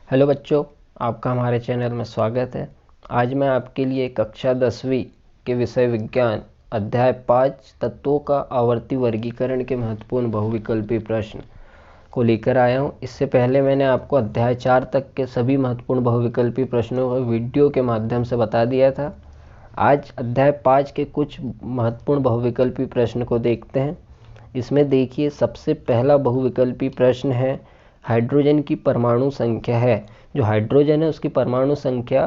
Hello बच्चों, आपका हमारे चैनल में स्वागत है। आज मैं आपके लिए कक्षा 10वीं के विषय विज्ञान अध्याय 5 तत्वों का आवर्ती वर्गीकरण के महत्वपूर्ण बहुविकल्पी प्रश्न को लेकर आया हूं। इससे पहले मैंने आपको अध्याय 4 तक के सभी महत्वपूर्ण बहुविकल्पी प्रश्नों को वीडियो के माध्यम से बता दिया था। आज अध्याय 5 के कुछ महत्वपूर्ण बहुविकल्पी प्रश्न को देखते हैं। इसमें देखिए, सबसे पहला बहुविकल्पी प्रश्न है, हाइड्रोजन की परमाणु संख्या है। जो हाइड्रोजन है उसकी परमाणु संख्या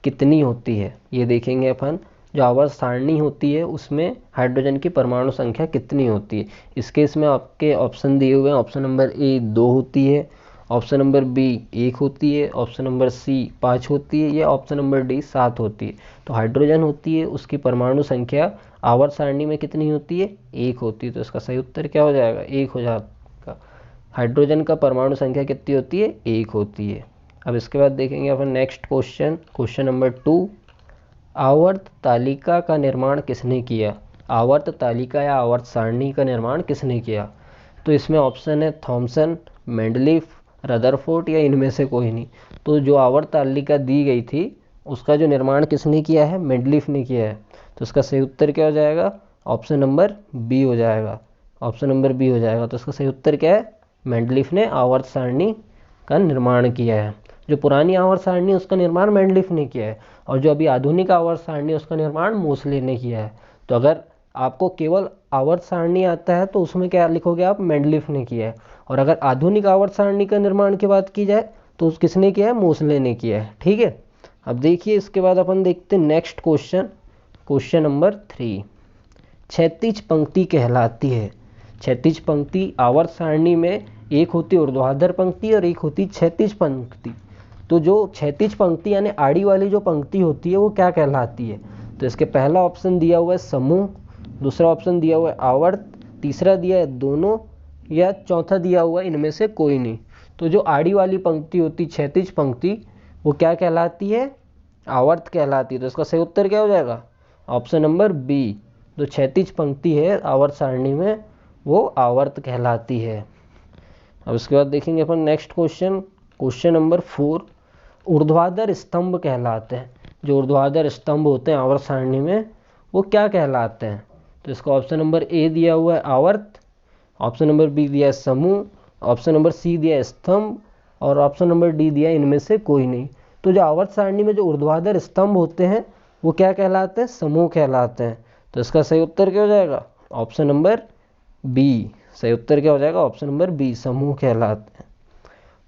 कितनी होती है, ये देखेंगे अपन। जो आवर्त सारणी होती है उसमें हाइड्रोजन की परमाणु संख्या कितनी होती है। इसके इसमें आपके ऑप्शन दिए हुए हैं। ऑप्शन नंबर ए 2 होती है, ऑप्शन नंबर बी 1 होती है, ऑप्शन नंबर सी 5 होती है, या ऑप्शन नंबर डी 7 होती है। तो हाइड्रोजन होती है उसकी परमाणु संख्या आवर्त सारणी में कितनी होती है, 1 होती है। तो इसका सही उत्तर क्या हो जाएगा, 1 हो जाएगा। हाइड्रोजन का परमाणु संख्या कितनी होती है, 1 होती है। अब इसके बाद देखेंगे अपन नेक्स्ट क्वेश्चन नंबर 2, आवर्त तालिका का निर्माण किसने किया। आवर्त तालिका या आवर्त सारणी का निर्माण किसने किया। तो इसमें ऑप्शन है थॉमसन, मेंडलीफ, रदरफोर्ड या इनमें से कोई नहीं। तो जो आवर्त तालिका दी गई थी उसका जो निर्माण किसने किया है, मेंडलीफ ने किया है। तो इसका सही उत्तर क्या हो जाएगा, ऑप्शन नंबर बी हो जाएगा। ऑप्शन नंबर बी हो जाएगा। तो इसका सही उत्तर क्या है, मेंडलीफ ने आवर्त सारणी का निर्माण किया है। जो पुरानी आवर्त सारणी उसका निर्माण मेंडलीफ ने किया है, और जो अभी आधुनिक आवर्त सारणी उसका निर्माण मोसले ने किया है। तो अगर आपको केवल आवर्त सारणी आता है तो उसमें क्या लिखोगे आप, मेंडलीफ ने किया है। और अगर आधुनिक आवर्त सारणी का निर्माण की बात की जाए तो किसने किया है, मोसले ने किया है। ठीक है। अब देखिए, इसके बाद अपन देखते हैं नेक्स्ट क्वेश्चन नंबर 3, क्षैतिज पंक्ति कहलाती है। क्षैतिज पंक्ति आवर्त सारणी में एक होती ऊर्ध्वाधर पंक्ति और एक होती क्षैतिज पंक्ति। तो जो क्षैतिज पंक्ति यानी आड़ी वाली जो पंक्ति होती है वो क्या कहलाती है। तो इसके पहला ऑप्शन दिया हुआ है समूह, दूसरा ऑप्शन दिया हुआ है आवर्त, तीसरा दिया है दोनों, या चौथा दिया हुआ है इनमें से कोई नहीं। तो जो आड़ी वाली पंक्ति होती क्षैतिज पंक्ति वो क्या कहलाती है, आवर्त कहलाती है। तो इसका सही उत्तर क्या हो जाएगा, ऑप्शन नंबर बी। जो क्षैतिज पंक्ति है आवर्त सारणी में वो आवर्त कहलाती है। अब इसके बाद देखेंगे अपन नेक्स्ट क्वेश्चन नंबर 4, ऊर्ध्वाधर स्तंभ कहलाते हैं। जो ऊर्ध्वाधर स्तंभ होते हैं आवर्त सारणी में वो क्या कहलाते हैं। तो इसका ऑप्शन नंबर ए दिया हुआ है आवर्त, ऑप्शन नंबर बी दिया है समूह, ऑप्शन नंबर सी दिया है स्तंभ, और ऑप्शन नंबर डी दिया है इनमें से कोई नहीं। तो जो आवर्त सारणी में जो ऊर्ध्वाधर स्तंभ होते हैं वो क्या कहलाते हैं, समूह कहलाते हैं। तो इसका सही उत्तर क्या हो जाएगा, ऑप्शन नंबर बी। सही उत्तर क्या हो जाएगा, ऑप्शन नंबर बी, समूह कहलाते हैं।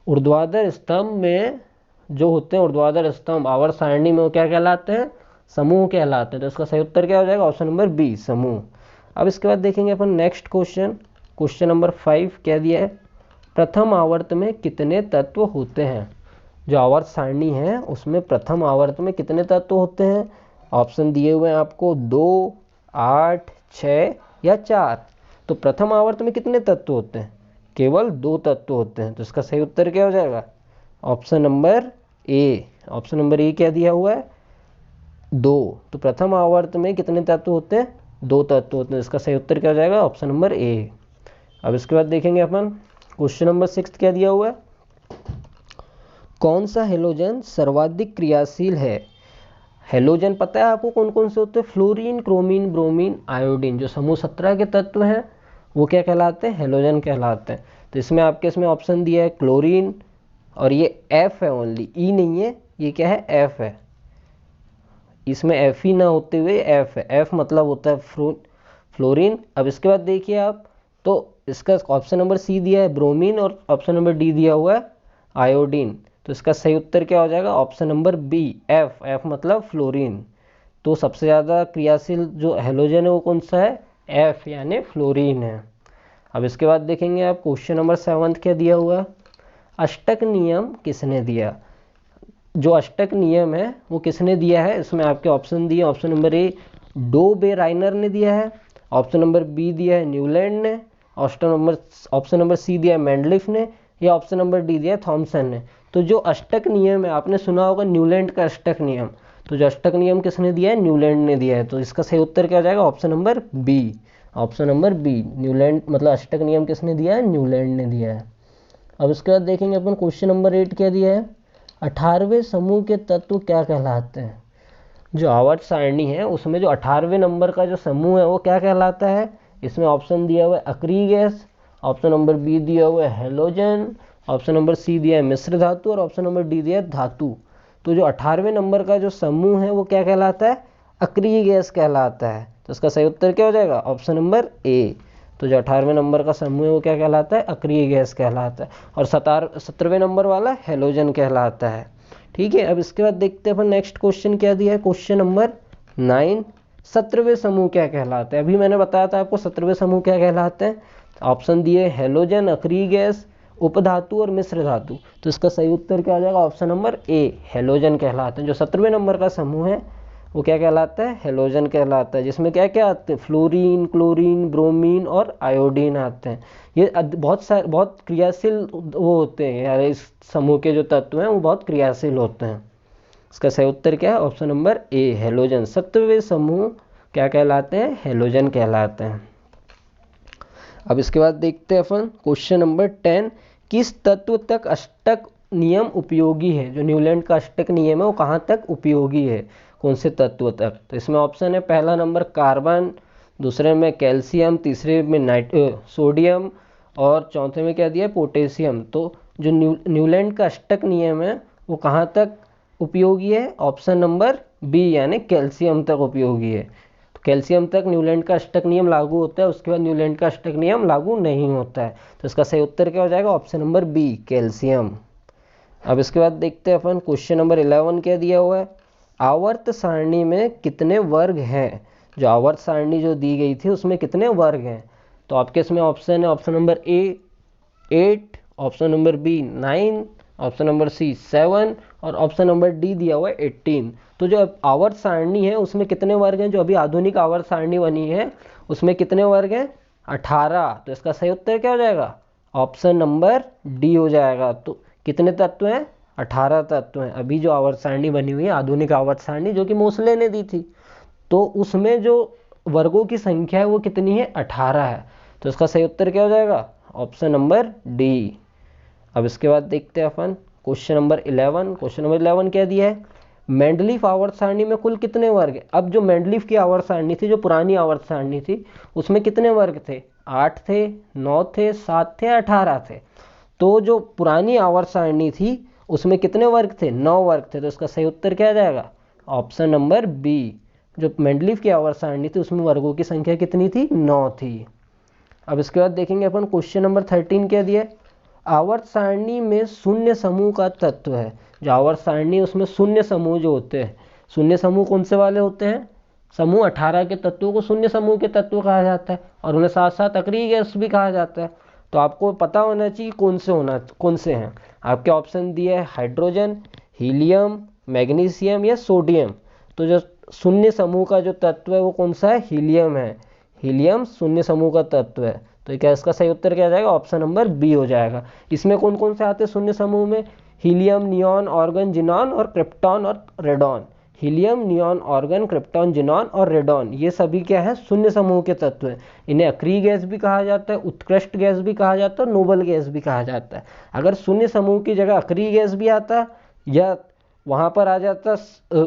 ऊर्ध्वाधर स्तंभ में जो होते हैं, ऊर्ध्वाधर स्तंभ आवर्त सारणी में वो क्या कहलाते हैं, समूह कहलाते हैं। तो इसका सही उत्तर क्या हो जाएगा, ऑप्शन नंबर बी, समूह। अब इसके बाद देखेंगे अपन नेक्स्ट क्वेश्चन नंबर 5 क्या दिया है, प्रथम आवर्त में कितने तत्व होते हैं। जो आवर्त सारणी है उसमें प्रथम आवर्त में कितने तत्व होते हैं। ऑप्शन दिए हुए हैं आपको 2, 8, 6 या 4। तो प्रथम आवर्त में कितने तत्व होते हैं, केवल 2 तत्व होते हैं। तो इसका सही उत्तर क्या हो जाएगा, ऑप्शन नंबर ए। ऑप्शन नंबर ए क्या दिया हुआ है, 2। तो प्रथम आवर्त में कितने तत्व होते हैं, 2 तत्व होते हैं। इसका सही उत्तर क्या हो जाएगा, ऑप्शन नंबर ए। अब इसके बाद देखेंगे अपन क्वेश्चन नंबर 6 क्या दिया हुआ है, कौन सा हेलोजन सर्वाधिक क्रियाशील है। हेलोजन पता है आपको कौन कौन से होते हैं, फ्लोरीन, क्रोमीन, ब्रोमीन, आयोडीन। जो समूह 17 के तत्व हैं वो क्या कहलाते हैं, हेलोजन कहलाते हैं। तो इसमें ऑप्शन दिया है क्लोरीन, और ये एफ है ओनली, ई नहीं है, ये क्या है, एफ है। इसमें एफ ही ना होते हुए एफ है, एफ मतलब होता है फ्लोरीन। अब इसके बाद देखिए आप, तो इसका ऑप्शन नंबर सी दिया है ब्रोमीन, और ऑप्शन नंबर डी दिया हुआ है आयोडीन। तो इसका सही उत्तर क्या हो जाएगा, option number B, F. F मतलब फ्लोरीन। तो सबसे ज़्यादा क्रियाशील जो हेलोजन है वो कौन सा है, एफ यानी फ्लोरीन है। अब इसके बाद देखेंगे आप क्वेश्चन नंबर 7 क्या दिया हुआ है, अष्टक नियम किसने दिया। जो अष्टक नियम है वो किसने दिया है, इसमें आपके ऑप्शन दिए, ऑप्शन नंबर ए डो बेराइनर ने दिया है, ऑप्शन नंबर बी दिया है न्यूलैंड ने, ऑप्शन नंबर सी दिया है मेंडलीफ ने, या ऑप्शन नंबर डी दिया है थॉमसन ने। तो जो अष्टक नियम है आपने सुना होगा न्यूलैंड का अष्टक नियम। तो जो अष्टक नियम किसने दिया है, न्यूलैंड ने दिया है। तो इसका सही उत्तर क्या हो जाएगा, option number B. Option number B, Newland मतलब अष्टक नियम किसने दिया है, न्यूलैंड ने दिया है। अब उसके बाद देखेंगे अपन क्वेश्चन नंबर 8 क्या दिया है, 18वें समूह के तत्व क्या कहलाते हैं? जो आवर्त सारणी है उसमें जो 18वें नंबर का जो समूह है वो क्या कहलाता है? इसमें ऑप्शन दिया हुआ है अक्रिय गैस, ऑप्शन नंबर बी दिया हुआ है हेलोजन, ऑप्शन नंबर सी दिया है मिश्र धातु और ऑप्शन नंबर डी दिया है धातु। तो जो 18वें नंबर का जो समूह है वो क्या कहलाता है? अक्रिय गैस कहलाता है। तो इसका सही उत्तर क्या हो जाएगा? ऑप्शन नंबर ए। तो जो 18वें नंबर का समूह है वो क्या कहलाता है? अक्रिय गैस कहलाता है। और 17वें नंबर वाला हेलोजन कहलाता है। ठीक है, अब इसके बाद देखते हैं अपन नेक्स्ट क्वेश्चन क्या दिया है। क्वेश्चन नंबर 9, 17वें समूह क्या कहलाते हैं? अभी मैंने बताया था आपको 17वें समूह क्या कहलाते हैं। ऑप्शन दिए हेलोजन, अक्रिय गैस, उपधातु और मिश्र धातु। तो इसका सही उत्तर क्या आ जाएगा? ऑप्शन नंबर ए, हेलोजन कहलाते हैं। जो 17वें नंबर का समूह है वो क्या कहलाता है? हेलोजन कहलाता है, जिसमें क्या क्या आते हैं? फ्लोरीन, क्लोरीन, ब्रोमीन और आयोडीन आते हैं। ये बहुत क्रियाशील वो होते हैं यार, इस समूह के जो तत्व हैं वो बहुत क्रियाशील होते हैं। इसका सही उत्तर क्या है? Option number A, halogen. 17वें समूह क्या कहलाते हैं? हेलोजन कहलाते हैं। अब इसके बाद देखते हैं अपन क्वेश्चन नंबर 10, किस तत्व तक अष्टक नियम उपयोगी है? जो न्यूलैंड का अष्टक नियम है वो कहाँ तक उपयोगी है? कौन से तत्व तक? तो इसमें ऑप्शन है पहला नंबर कार्बन, दूसरे में कैल्शियम, तीसरे में सोडियम और चौथे में क्या दिया है? पोटेशियम। तो जो न्यूलैंड का अष्टक नियम है वो कहाँ तक उपयोगी है? ऑप्शन नंबर बी, यानी कैल्शियम तक उपयोगी है। तो कैल्शियम तक न्यूलैंड का अष्टक नियम लागू होता है, उसके बाद न्यूलैंड का अष्टक नियम लागू नहीं होता है। तो इसका सही उत्तर क्या हो जाएगा? Option number B, calcium. अब इसके बाद देखते हैं अपन क्वेश्चन नंबर 11 क्या दिया हुआ है। आवर्त सारणी में कितने वर्ग हैं? जो आवर्त सारणी जो दी गई थी उसमें कितने वर्ग हैं? तो आपके इसमें ऑप्शन है option number A 8, option number B 9, option number C 7 और ऑप्शन नंबर डी दिया हुआ है 18। तो जो आवर्त सारणी है उसमें कितने वर्ग हैं? जो अभी आधुनिक आवर्त सारणी बनी है उसमें कितने वर्ग हैं? 18। तो इसका सही उत्तर क्या हो जाएगा? ऑप्शन नंबर डी हो जाएगा। तो कितने तत्व हैं? 18 तत्व हैं। अभी जो आवर्त सारणी बनी हुई है आधुनिक आवर्त सारणी जो कि मोसले ने दी थी, तो उसमें जो वर्गों की संख्या है वो कितनी है? 18 है। तो इसका सही उत्तर क्या हो जाएगा? Option number D. अब इसके बाद देखते हैं अपन क्वेश्चन नंबर 11। क्वेश्चन नंबर 11 क्या दिया है? मेंडलीफ आवर्त सारणी में कुल कितने वर्ग है? अब जो मेंडलीफ की आवर्त सारणी थी, जो पुरानी आवर्त सारणी थी, उसमें कितने वर्ग थे? 8 थे, 9 थे, 7 थे, 18 थे। तो जो पुरानी आवर्त सारणी थी उसमें कितने वर्ग थे? 9 वर्ग थे। तो इसका सही उत्तर क्या आ जाएगा? Option number B. जो मेंडलीफ की आवर्त सारणी थी उसमें वर्गों की संख्या कितनी थी? 9 थी। अब इसके बाद देखेंगे अपन क्वेश्चन नंबर 13 क्या दिया है। आवर्त सारणी में शून्य समूह का तत्व है। जो आवर्त सारणी उसमें शून्य समूह जो होते हैं, शून्य समूह कौन से वाले होते हैं? समूह 18 के तत्वों को शून्य समूह के तत्व कहा जाता है और उन्हें साथ साथ अक्रिय गैस भी कहा जाता है। तो आपको पता होना चाहिए कौन से हैं। आपके ऑप्शन दिए है हाइड्रोजन, हीलियम, मैग्नीशियम या सोडियम। तो जो शून्य समूह का जो तत्व है वो कौन सा है? हीलियम है। हीलियम शून्य समूह का तत्व है। तो क्या इसका सही उत्तर क्या जाएगा? ऑप्शन नंबर बी हो जाएगा। इसमें कौन कौन से आते हैं शून्य समूह में? हीलियम, नियॉन, ऑर्गन, जिनॉन और क्रिप्टॉन और radon. Helium, neon, organ, krypton, xenon और रेडॉन, ये सभी क्या है? शून्य समूह के तत्व हैं। इन्हें अक्रिय गैस भी कहा जाता है, उत्कृष्ट गैस भी कहा जाता है और नोबल गैस भी कहा जाता है। अगर शून्य समूह की जगह अक्रिय गैस भी आता या वहाँ पर आ जाता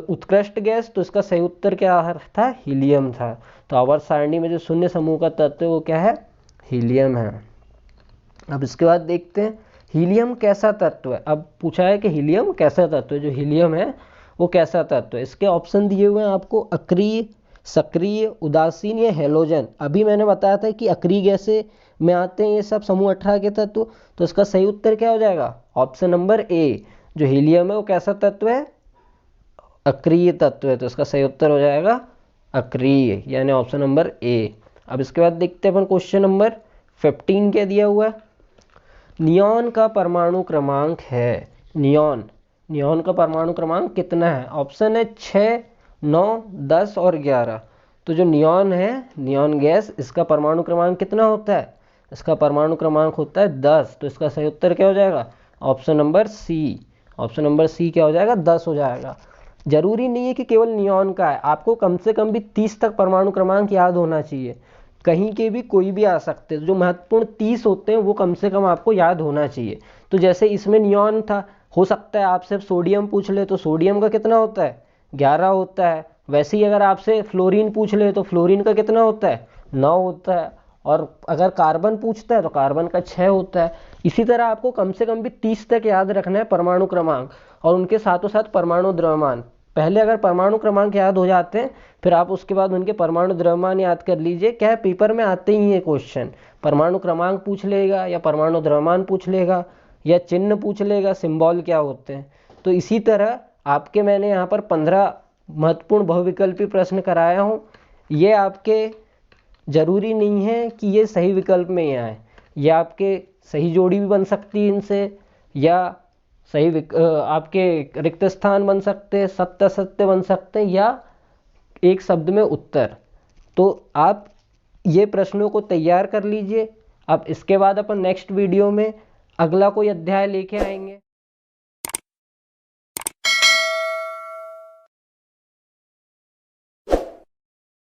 उत्कृष्ट गैस, तो इसका सही उत्तर क्या था? हीलियम था। तो आवर्त सारणी में जो शून्य समूह का तत्व है वो क्या है? हीलियम है। अब इसके बाद देखते हैं हीलियम कैसा तत्व है। अब पूछा है कि हीलियम कैसा तत्व है। जो हीलियम है वो कैसा तत्व है? इसके ऑप्शन दिए हुए हैं आपको अक्रिय, सक्रिय, उदासीन या हेलोजन। अभी मैंने बताया था कि अक्रिय गैसे में आते हैं ये सब समूह 18 के तत्व। तो इसका सही उत्तर क्या हो जाएगा? ऑप्शन नंबर ए। जो हीलियम है वो कैसा तत्व है? अक्रिय तत्व है। तो इसका सही उत्तर हो जाएगा अक्रिय, यानी ऑप्शन नंबर ए। अब इसके बाद देखते हैं अपन क्वेश्चन नंबर 15 क्या दिया हुआ है। नियॉन का परमाणु क्रमांक है। नियॉन का परमाणु क्रमांक कितना है? ऑप्शन है 6, 9, 10 और 11। तो जो नियॉन है, नियॉन गैस, इसका परमाणु क्रमांक कितना होता है? इसका परमाणु क्रमांक होता है 10। तो इसका सही उत्तर क्या हो जाएगा? Option number C. Option number C क्या हो जाएगा? 10 हो जाएगा। जरूरी नहीं है कि केवल नियॉन का है, आपको कम से कम भी 30 तक परमाणु क्रमांक याद होना चाहिए। कहीं के भी कोई भी आ सकते हैं। जो महत्वपूर्ण 30 होते हैं वो कम से कम आपको याद होना चाहिए। तो जैसे इसमें नियॉन था, हो सकता है आपसे सोडियम पूछ ले तो सोडियम का कितना होता है, 11 होता है। वैसे ही अगर आपसे फ्लोरीन पूछ ले तो फ्लोरीन का कितना होता है, 9 होता है। और अगर कार्बन पूछता है तो कार्बन का 6 होता है। इसी तरह आपको कम से कम भी 30 तक याद रखना है परमाणु क्रमांक और उनके साथों साथ परमाणु द्रव्यमान। पहले अगर परमाणु क्रमांक याद हो जाते हैं फिर आप उसके बाद उनके परमाणु द्रव्यमान याद कर लीजिए। क्या है, पेपर में आते ही है क्वेश्चन, परमाणु क्रमांक पूछ लेगा या परमाणु द्रव्यमान पूछ लेगा या चिन्ह पूछ लेगा, सिंबल क्या होते हैं। तो इसी तरह आपके मैंने यहाँ पर 15 महत्वपूर्ण बहुविकल्पी प्रश्न कराया हूँ। ये आपके जरूरी नहीं है कि ये सही विकल्प में ही आए, ये आपके सही जोड़ी भी बन सकती है इनसे, या आपके रिक्त स्थान बन सकते हैं, सत्य असत्य बन सकते हैं, या एक शब्द में उत्तर। तो आप ये प्रश्नों को तैयार कर लीजिए। अब इसके बाद अपन नेक्स्ट वीडियो में अगला कोई अध्याय लेके आएंगे।